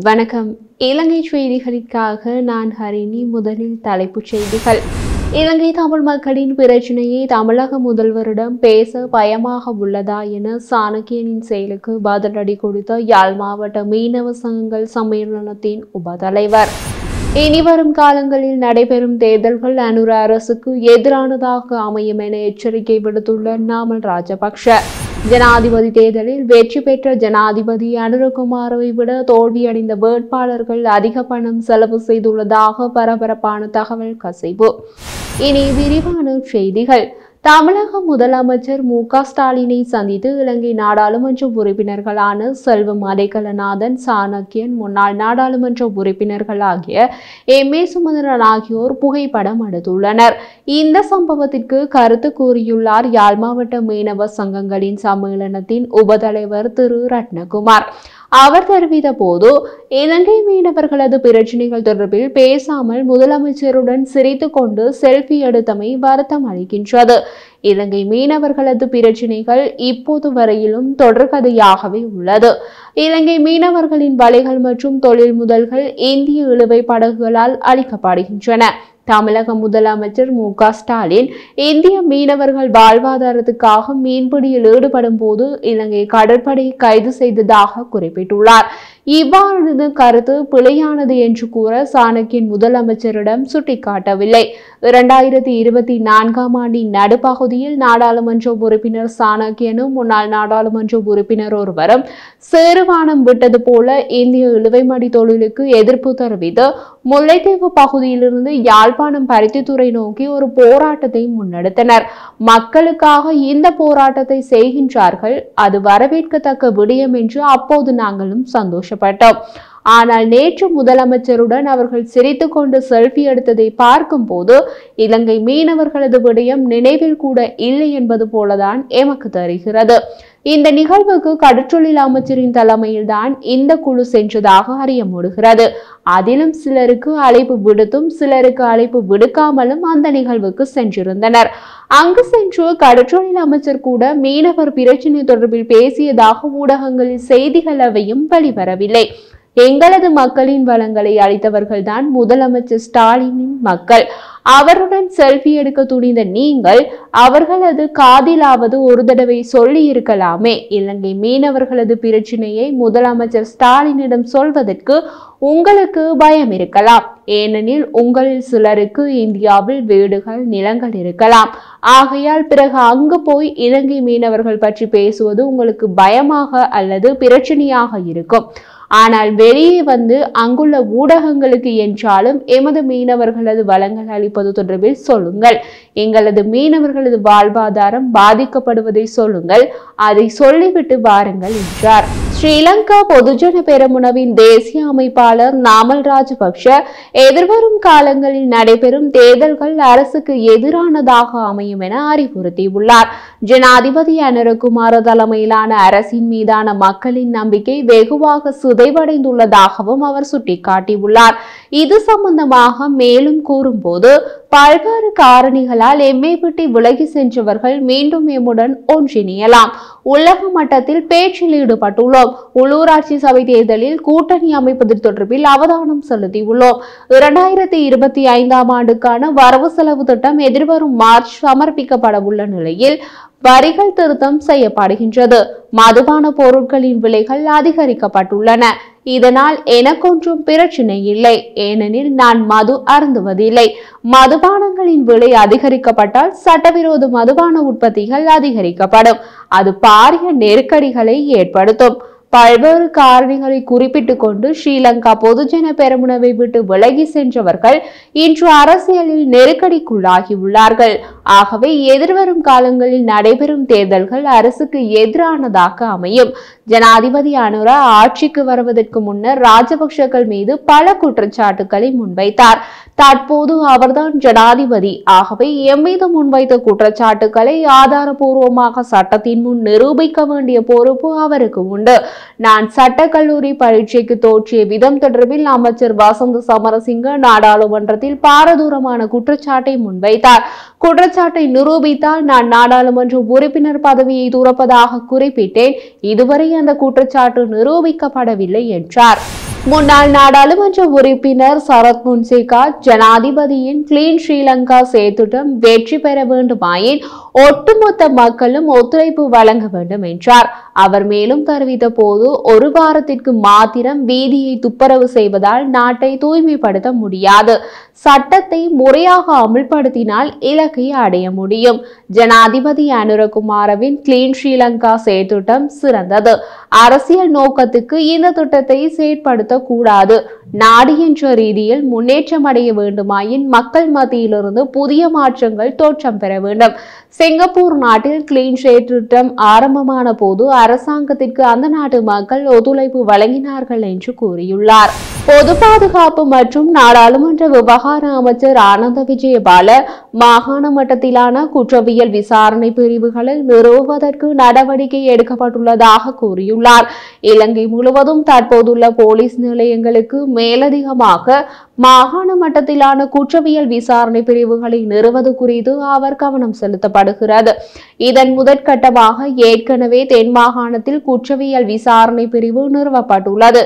வணக்கம். இலங்கை செய்திகளுக்காக நான் ஹரிணி. முதலில் தலைப்புச் செய்திகள். இலங்கை தமிழ் மக்களின் பிரச்சினையை தமிழக முதல்வரிடம் பேச பயமாக உள்ளதா என சாணக்கியனின் செயலுக்கு பதிலடி கொடுத்த யாழ் மாவட்ட மீனவ சங்கங்கள் சம்மேளனத்தின் உபதலைவர். இனிவரும் காலங்களில் நடைபெறும் தேர்தல்கள் அனுர அரசுக்கு எதிரானதாக அமையும் என எச்சரிக்கை விடுத்துள்ள நாமல் ராஜபக்ஷ. ஜனாதிபதி தேர்தலில் வெற்றி பெற்ற ஜனாதிபதி அனுரகுமாரவை விட தோல்வியடைந்த வேட்பாளர்கள் அதிக பணம் செலவு செய்துள்ளதாக பரபரப்பான தகவல் கசிவு. இனி விரிவான செய்திகள். தமிழக முதலமைச்சர் மு.க. ஸ்டாலினை சந்தித்து இலங்கை நாடாளுமன்ற உறுப்பினர்களான செல்வம் அடைக்கலநாதன், சாணக்கியன், முன்னாள் நாடாளுமன்ற உறுப்பினர்களாகிய எம்.ஏ. சுமந்திரன் ஆகியோர் புகைப்படம் எடுத்துள்ளனர். இந்த சம்பவத்திற்கு கருத்து கூறியுள்ளார் யாழ் மாவட்ட மீனவ சங்கங்களின் சம்மேளனத்தின் உபதலைவர் திரு ரட்னகுமார். அவர் தெரிவித்த போது, இலங்கை மீனவர்களது பிரச்சினைகள் தொடர்பில் பேசாமல் முதலமைச்சருடன் சிரித்து கொண்டு செல்ஃபி எடுத்தமை வருத்தம் அளிக்கின்றது. இலங்கை மீனவர்களது பிரச்சினைகள் இப்போது வரையிலும் தொடர்கதையாகவே உள்ளது. இலங்கை மீனவர்களின் வலைகள் மற்றும் தொழில் முதல்கள் இந்திய இழுவை படகுகளால் அளிக்கப்படுகின்றன. தமிழக முதலமைச்சர் மு.க. ஸ்டாலின் இந்திய மீனவர்கள் வாழ்வாதாரத்துக்காக மீன்பிடியில் ஈடுபடும் போது இலங்கை கடற்படை கைது செய்ததாக குறிப்பிட்டுள்ளார். இவ்வாறு கருத்து பிழையானது என்று கூற சாணக்கியன் முதலமைச்சரிடம் சுட்டிக்காட்டவில்லை. 2024 ஆண்டின் நடுப்பகுதியில் நாடாளுமன்ற உறுப்பினர் சாணக்கியனும் முன்னாள் நாடாளுமன்ற உறுப்பினர் ஒருவரும் சேருவானம் விட்டது போல இந்திய இழுவைமடி தொழிலுக்கு எதிர்ப்பு தெரிவித்து முல்லைத்தீவு பகுதியிலிருந்து யாழ்ப்பாணம் பருத்தித்துறை நோக்கி ஒரு போராட்டத்தை முன்னெடுத்தனர். மக்களுக்காக இந்த போராட்டத்தை செய்கின்றார்கள். அது வரவேற்கத்தக்க விடயம் என்று அப்போது நாங்களும் சந்தோஷப்பட்டோம். ஆனால் நேற்று முதலமைச்சருடன் அவர்கள் சிரித்து கொண்டு செல்ஃபி எடுத்ததை பார்க்கும் போது இலங்கை மீனவர்களது விடயம் நினைவில் கூட இல்லை என்பது போலதான் எமக்கு தெரிகிறது. இந்த நிகழ்வுக்கு கடற்றொழில் அமைச்சரின் தலைமையில் தான் இந்த குழு சென்றதாக அறிய முடிகிறது. அதிலும் சிலருக்கு அழைப்பு விடுத்தும் சிலருக்கு அழைப்பு விடுக்காமலும் அந்த நிகழ்வுக்கு சென்றிருந்தனர். அங்கு சென்று கடற்றொழில் அமைச்சர் கூட மீனவர் பிரச்சினை தொடர்பில் பேசியதாக ஊடகங்களில் செய்திகள் அவையும் வெளிவரவில்லை. எங்களது மக்களின் வளங்களை அளித்தவர்கள்தான் முதலமைச்சர் ஸ்டாலினின் மக்கள். அவருடன் செல்ஃபி எடுக்க துணிந்த நீங்கள் அவர்களது காதிலாவது ஒரு தடவை சொல்லி இருக்கலாமே. இலங்கை மீனவர்களது பிரச்சினையை முதலமைச்சர் ஸ்டாலினிடம் சொல்வதற்கு உங்களுக்கு பயம் இருக்கலாம். ஏனெனில் உங்களில் சிலருக்கு இந்தியாவில் வீடுகள், நிலங்கள் இருக்கலாம். ஆகையால் பிறகு அங்கு போய் இலங்கை மீனவர்கள் பற்றி பேசுவது உங்களுக்கு பயமாக அல்லது பிரச்சனையாக இருக்கும். ஆனால் வெளியே வந்து அங்குள்ள ஊடகங்களுக்கு என்றாலும் எமது மீனவர்களது வளங்கள் அளிப்பது தொடர்பில் சொல்லுங்கள். எங்களது மீனவர்களது வாழ்வாதாரம் பாதிக்கப்படுவதை சொல்லுங்கள். அதை சொல்லிவிட்டு வாருங்கள் என்றார். ஸ்ரீலங்கா பொதுஜன பெரமுனவின் தேசிய அமைப்பாளர் நாமல் ராஜபக்ஷ எதிர்வரும் காலங்களில் நடைபெறும் தேர்தல்கள் அரசுக்கு எதிரானதாக அமையும் என அறிவுறுத்தியுள்ளார். ஜனாதிபதி அனுரகுமார தலைமையிலான அரசின் மீதான மக்களின் நம்பிக்கை வெகுவாக சிதைவடைந்துள்ளதாகவும் அவர் சுட்டிக்காட்டியுள்ளார். இது சம்பந்தமாக மேலும் கூறும்போது, பல்வேறு காரணிகளால் எம்மை விட்டு விலகி சென்றவர்கள் மீண்டும் எம்முடன் ஒன்றிணையலாம். உலக மட்டத்தில் பேச்சில் ஈடுபட்டுள்ளோம். உள்ளூராட்சி சபை தேர்தலில் கூட்டணி அமைப்பது தொடர்பில் அவதானம் செலுத்தியுள்ளோம். 2025 ஆண்டுக்கான வரவு செலவு திட்டம் எதிர்வரும் மார்ச் சமர்ப்பிக்கப்பட உள்ள நிலையில் வரிகள் திருத்தம் செய்யப்படுகின்றது. மதுபான பொருட்களின் விலைகள் அதிகரிக்கப்பட்டுள்ளன. இதனால் எனக்கொன்றும் பிரச்சனை இல்லை. ஏனெனில் நான் மது அருந்துவதில்லை. மதுபானங்களின் விலை அதிகரிக்கப்பட்டால் சட்டவிரோத மதுபான உற்பத்திகள் அதிகரிக்கப்படும். அது பாரிய நெருக்கடிகளை ஏற்படுத்தும். பல்வேறு காரணிகளை குறிப்பிட்டுக் கொண்டு ஸ்ரீலங்கா பொதுஜன பெரமுனவை விட்டு விலகி சென்றவர்கள் இன்று அரசியலில் நெருக்கடிக்குள்ளாகியுள்ளார்கள். ஆகவே எதிர்வரும் காலங்களில் நடைபெறும் தேர்தல்கள் அரசுக்கு எதிரானதாக அமையும். ஜனாதிபதி அனுர ஆட்சிக்கு வருவதற்கு முன்னர் ராஜபக்ஷக்கள் மீது பல குற்றச்சாட்டுக்களை முன்வைத்தார். தற்போது அவர்தான் ஜனாதிபதி. ஆகவே எம் மீது முன்வைத்த குற்றச்சாட்டுக்களை ஆதாரபூர்வமாக சட்டத்தின் முன் நிரூபிக்க வேண்டிய பொறுப்பு அவருக்கு உண்டு. நான் சட்டக்கல்லூரி பரீட்சைக்கு தோற்றிய விதம் தொடர்பில் அமைச்சர் வசந்த சமரசிங்க நாடாளுமன்றத்தில் பாரதூரமான குற்றச்சாட்டை முன்வைத்தார். குற்றச்சாட்டை நிரூபித்தால் நான் நாடாளுமன்ற உறுப்பினர் பதவியை துறப்பதாக குறிப்பிட்டேன். இதுவரை அந்த குற்றச்சாட்டு நிரூபிக்கப்படவில்லை என்றார். முன்னாள் நாடாளுமன்ற உறுப்பினர் சரத் பொன்சேகா ஜனாதிபதியின் கிளீன் ஸ்ரீலங்கா செயற்திட்டம் வெற்றி பெற வேண்டுமாயின் ஒட்டுமொத்த மக்களும் ஒத்துழைப்பு வழங்க வேண்டும் என்றார். அவர் மேலும் தெரிவித்த போது, ஒரு வாரத்திற்கு மாத்திரம் வீதியை துப்புரவு செய்வதால் நாட்டை தூய்மைப்படுத்த முடியாது. சட்டத்தை முறையாக அமுல்படுத்தினால் இலக்கை அடைய முடியும். ஜனாதிபதி அனுரகுமாரவின் கிளீன் ஸ்ரீலங்கா செயற்திட்டம் சிறந்தது. அரசியல் நோக்கத்துக்கு இந்த திட்டத்தை செயற்படுத்தக்கூடாது. நாடு என்ற ரீதியில் முன்னேற்றம் அடைய வேண்டுமாயின் மக்கள் மத்தியிலிருந்து புதிய மாற்றங்கள் தோற்றம் பெற வேண்டும். சிங்கப்பூர் நாட்டில் கிளீன் செயற்திட்டம் ஆரம்பமான போது அரசாங்கத்திற்கு அந்த நாட்டு மக்கள் ஒத்துழைப்பு வழங்கினார்கள் என்று கூறியுள்ளார். பொது பாதுகாப்பு மற்றும் நாடாளுமன்ற விவகார அமைச்சர் ஆனந்த விஜயபால மாகாண மட்டத்திலான குற்றவியல் விசாரணை பிரிவுகளை நிறுவுவதற்கு நடவடிக்கை எடுக்கப்பட்டுள்ளதாக கூறியுள்ளார். இலங்கை முழுவதும் தற்போதுள்ள போலீஸ் நிலையங்களுக்கு மேலதிகமாக மாகாண மட்டத்திலான குற்றவியல் விசாரணை பிரிவுகளை நிறுவது குறித்து அவர் கவனம் செலுத்தப்படுகிறது. இதன் முதற்கட்டமாக ஏற்கனவே தென் மாகாணத்தில் குற்றவியல் விசாரணை பிரிவு நிறுவப்பட்டுள்ளது.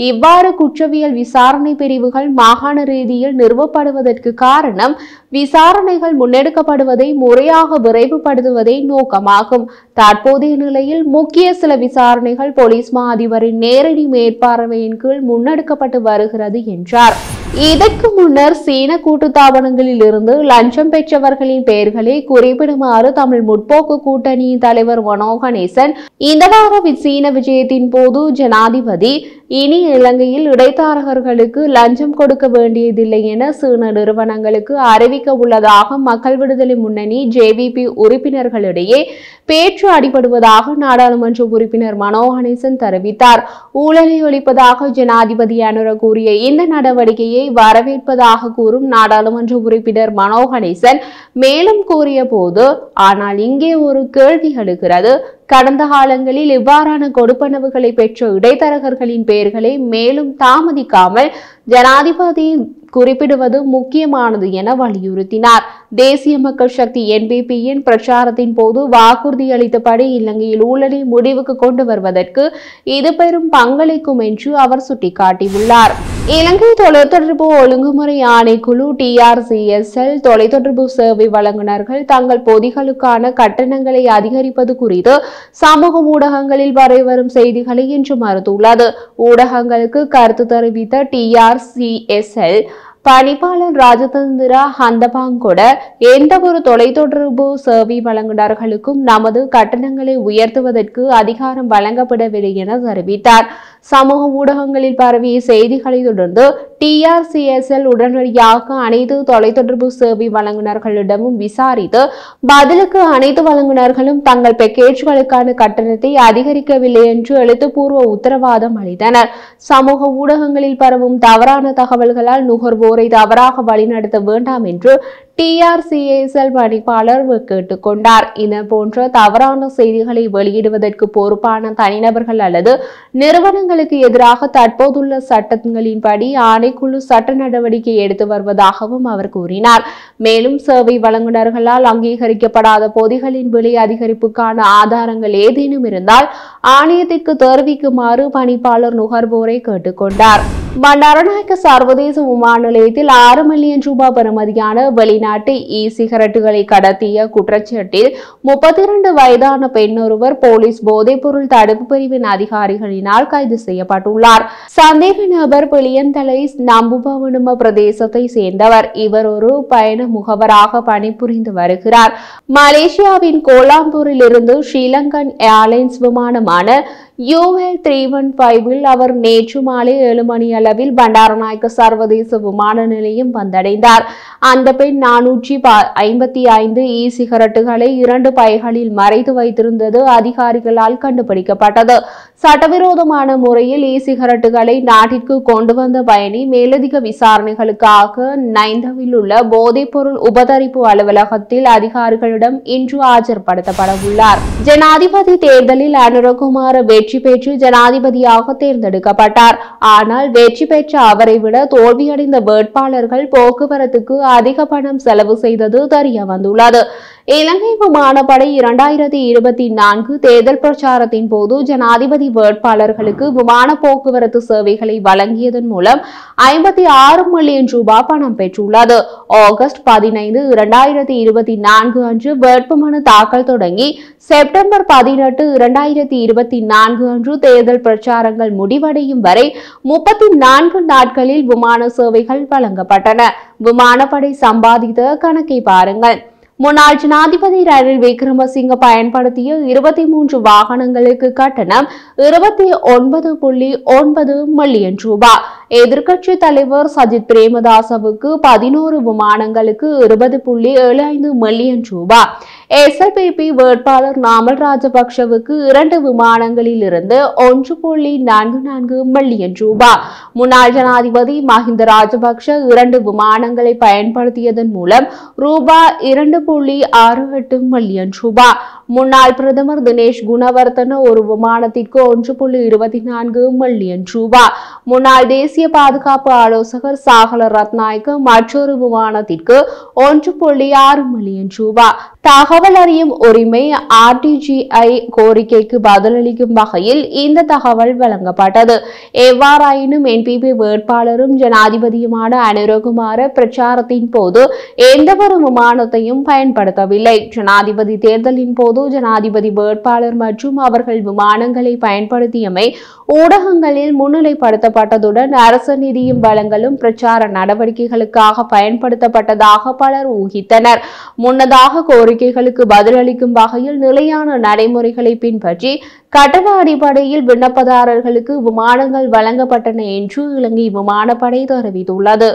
இவ்வாறு குற்றவியல் விசாரணை பிரிவுகள் மாகாண ரீதியில் நிறுவப்படுவதற்கு காரணம், விசாரணைகள் முன்னெடுக்கப்படுவதை முறையாக விரைவுபடுத்துவதே நோக்கமாகும். தற்போதைய நிலையில் முக்கிய சில விசாரணைகள் போலீஸ் மா அதிபரின் நேரடி மேற்பார்வையின் கீழ் முன்னெடுக்கப்பட்டு வருகிறது என்றார். இதற்கு முன்னர் சீன கூட்டுத்தாபனங்களில் இருந்து லஞ்சம் பெற்றவர்களின் பெயர்களை குறிப்பிடுமாறு தமிழ் முற்போக்கு கூட்டணியின் தலைவர் மனோ கணேசன் இந்த வார சீன விஜயத்தின் போது ஜனாதிபதி இனி இலங்கையில் இடைத்தரகர்களுக்கு லஞ்சம் கொடுக்க வேண்டியதில்லை என சீன நிறுவனங்களுக்கு அறிவிக்க உள்ளதாக மக்கள் விடுதலை முன்னணி ஜேவிபி உறுப்பினர்களிடையே பேச்சு அடிபடுவதாக நாடாளுமன்ற உறுப்பினர் மனோ கணேசன் தெரிவித்தார். ஊழலை ஒழிப்பதாக ஜனாதிபதி அனுர கூறிய இந்த நடவடிக்கையை வரவேற்பதாக கூறும் நாடாளுமன்ற உறுப்பினர் மனோ கணேசன் மேலும் கூறிய போது, ஆனால் இங்கே ஒரு கேள்வி எழுகிறது. கடந்த காலங்களில் இவ்வாறான கொடுப்பனவுகளை பெற்ற இடைத்தரகர்களின் பெயர்களை மேலும் தாமதிக்காமல் ஜனாதிபதி குறிப்பிடுவது முக்கியமானது என வலியுறுத்தினார். தேசிய மக்கள் சக்தி என்பிபியின் பிரச்சாரத்தின் போது வாக்குறுதி அளித்தபடி இலங்கையில் ஊழலை முடிவுக்கு கொண்டு வருவதற்கு இது பெரும் பங்களிக்கும் என்று அவர் சுட்டிக்காட்டியுள்ளார். இலங்கை தொலைத்தொடர்பு ஒழுங்குமுறை ஆணைக்குழு TRCSL தொலைத்தொடர்பு சேவை வழங்குநர்கள் தங்கள் பொதிகளுக்கான கட்டணங்களை அதிகரிப்பது குறித்து சமூக ஊடகங்களில் வரும் செய்திகளை இன்று மறுத்துள்ளது. ஊடகங்களுக்கு கருத்து தெரிவித்த TRCSL பணிப்பாளர் ராஜதந்திர ஹந்தபாங்கொட எந்த ஒரு தொலைத்தொடர்பு சேவை வழங்குநர்களுக்கும் நமது கட்டணங்களை உயர்த்துவதற்கு அதிகாரம் வழங்கப்படவில்லை என தெரிவித்தார். சமூக ஊடகங்களில் பரவிய செய்திகளை தொடர்ந்து TRCSL உடனடியாக அனைத்து தொலைத்தொடர்பு சேவை வழங்குநர்களிடமும் விசாரித்து பதிலுக்கு அனைத்து வழங்குநர்களும் தங்கள் பேக்கேஜ்களுக்கான கட்டணத்தை அதிகரிக்கவில்லை என்று எழுத்துப்பூர்வ உத்தரவாதம் அளித்தனர். சமூக ஊடகங்களில் பரவும் தவறான தகவல்களால் நுகர்வோரை தவறாக வழிநடத்த வேண்டாம் என்று TRCSL பணிப்பாளர் கேட்டுக்கொண்டார். இது போன்ற தவறான செய்திகளை வெளியிடுவதற்கு பொறுப்பான தனிநபர்கள் அல்லது நிறுவனங்களுக்கு எதிராக தற்போதுள்ள சட்டங்களின்படி ஆணைக்குழு சட்ட நடவடிக்கை எடுத்து வருவதாகவும் அவர் கூறினார். மேலும் சேவை வழங்குநர்களால் அங்கீகரிக்கப்படாத பொதிகளின் விலை அதிகரிப்புக்கான ஆதாரங்கள் ஏதேனும் இருந்தால் ஆணையத்திற்கு தெரிவிக்குமாறு பணிப்பாளர் நுகர்வோரை கேட்டுக்கொண்டார். பண்டாரநாயக்க சர்வதேச விமான நிலையத்தில் 6 மில்லியன் ரூபாய் பெறுமதியான வெளிநாட்டு சிகரெட்டுகளை கடத்திய குற்றச்சாட்டில் 32 வயதான பெண் ஒருவர் போலீஸ் போதைப்பொருள் தடுப்பு பிரிவின் அதிகாரிகளினால் கைது செய்யப்பட்டுள்ளார். சந்தேக நபர் பிளியந்தலை நம்புபவனும பிரதேசத்தை சேர்ந்தவர். இவர் ஒரு பயண முகவராக பணிபுரிந்து வருகிறார். மலேசியாவின் கோலாம்பூரில் இருந்து ஸ்ரீலங்கன் ஏர்லைன்ஸ் விமானமான UL315 அவர் நேற்று மாலை 7 மணி அளவில் பண்டாரநாயக்க சர்வதேச விமான நிலையம் வந்தடைந்தார். அந்த பெண் 455 சிகரெட்டுகளை 2 பைகளில் மறைத்து வைத்திருந்தது அதிகாரிகளால் கண்டுபிடிக்கப்பட்டது. சட்டவிரோதமான முறையில் சிகரெட்டுகளை நாட்டிற்கு கொண்டு வந்த பயணி மேலதிக விசாரணைகளுக்காக நைந்தாவில் உள்ள போதைப்பொருள் உபதரிப்பு அலுவலகத்தில் அதிகாரிகளிடம் இன்று ஆஜர்படுத்தப்பட உள்ளார். ஜனாதிபதி தேர்தலில் அனுரகுமார வெற்றி பெற்று ஜனாதிபதியாக தேர்ந்தெடுக்கப்பட்டார். ஆனால் வெற்றி பெற்ற அவரை விட தோல்வியடைந்த வேட்பாளர்கள் போக்குவரத்துக்கு அதிக பணம் செலவு செய்தது தெரிய வந்துள்ளது. இலங்கை விமானப்படை 2024 தேர்தல் பிரச்சாரத்தின் போது ஜனாதிபதி வேட்பாளர்களுக்கு விமான போக்குவரத்து சேவைகளை வழங்கியதன் மூலம் 56 மில்லியன் ரூபாய் பணம் பெற்றுள்ளது. ஆகஸ்ட் 15, 2024 அன்று வேட்புமனு தாக்கல் தொடங்கி செப்டம்பர் 18, 2024 அன்று தேர்தல் பிரச்சாரங்கள் முடிவடையும் வரை 34 நாட்களில் விமான சேவைகள் வழங்கப்பட்டன. விமானப்படை சம்பாதித்த கணக்கை பாருங்கள். முன்னாள் ஜனாதிபதி ரணில் விக்ரமசிங்க பயன்படுத்திய 23 வாகனங்களுக்கு கட்டணம் 29.9 மில்லியன் ரூபாய். எதிர்க்கட்சி தலைவர் சஜித் பிரேமதாசவுக்கு 11 விமானங்களுக்கு 20.75 மில்லியன் ரூபாய். SLPP வேட்பாளர் நாமல் ராஜபக்ஷவுக்கு 2 விமானங்களில் இருந்து 1.44 மில்லியன் ரூபாய். முன்னாள் ஜனாதிபதி மஹிந்த ராஜபக்ஷ 2 விமானங்களை பயன்படுத்தியதன் மூலம் ரூபாய் 2.68 மில்லியன் ரூபாய். முன்னாள் பிரதமர் தினேஷ் குணவர்தன ஒரு விமானத்திற்கு 1.24 மில்லியன் ரூபாய். முன்னாள் தேசிய பாதுகாப்பு ஆலோசகர் சாகல ரத்நாயக்க மற்றொரு விமானத்திற்கு 1.6 மில்லியன் ரூபாய். தகவல் அறியும் உரிமை RTGI கோரிக்கைக்கு பதிலளிக்கும் வகையில் இந்த தகவல் வழங்கப்பட்டது. எவ்வாறாயினும் NPP வேட்பாளரும் ஜனாதிபதியுமான அனுரகுமார பிரச்சாரத்தின் போது எந்தவொரு விமானத்தையும் பயன்படுத்தவில்லை. ஜனாதிபதி தேர்தலின் போது ஜனாதிபதி வேட்பாளர் மற்றும் அவர்கள் விமானங்களை பயன்படுத்தியமை ஊடகங்களில் முன்னிலைப்படுத்தப்பட்டதுடன் அரச நிதியும் வழங்கலும் பிரச்சார நடவடிக்கைகளுக்காக பயன்படுத்தப்பட்டதாக பலர் ஊகித்தனர். முன்னதாக கோரிக்கைகளுக்கு பதிலளிக்கும் வகையில் நிலையான நடைமுறைகளை பின்பற்றி கட்டண அடிப்படையில் விண்ணப்பதாரர்களுக்கு விமானங்கள் வழங்கப்பட்டன என்று இலங்கை விமானப்படை தெரிவித்துள்ளது.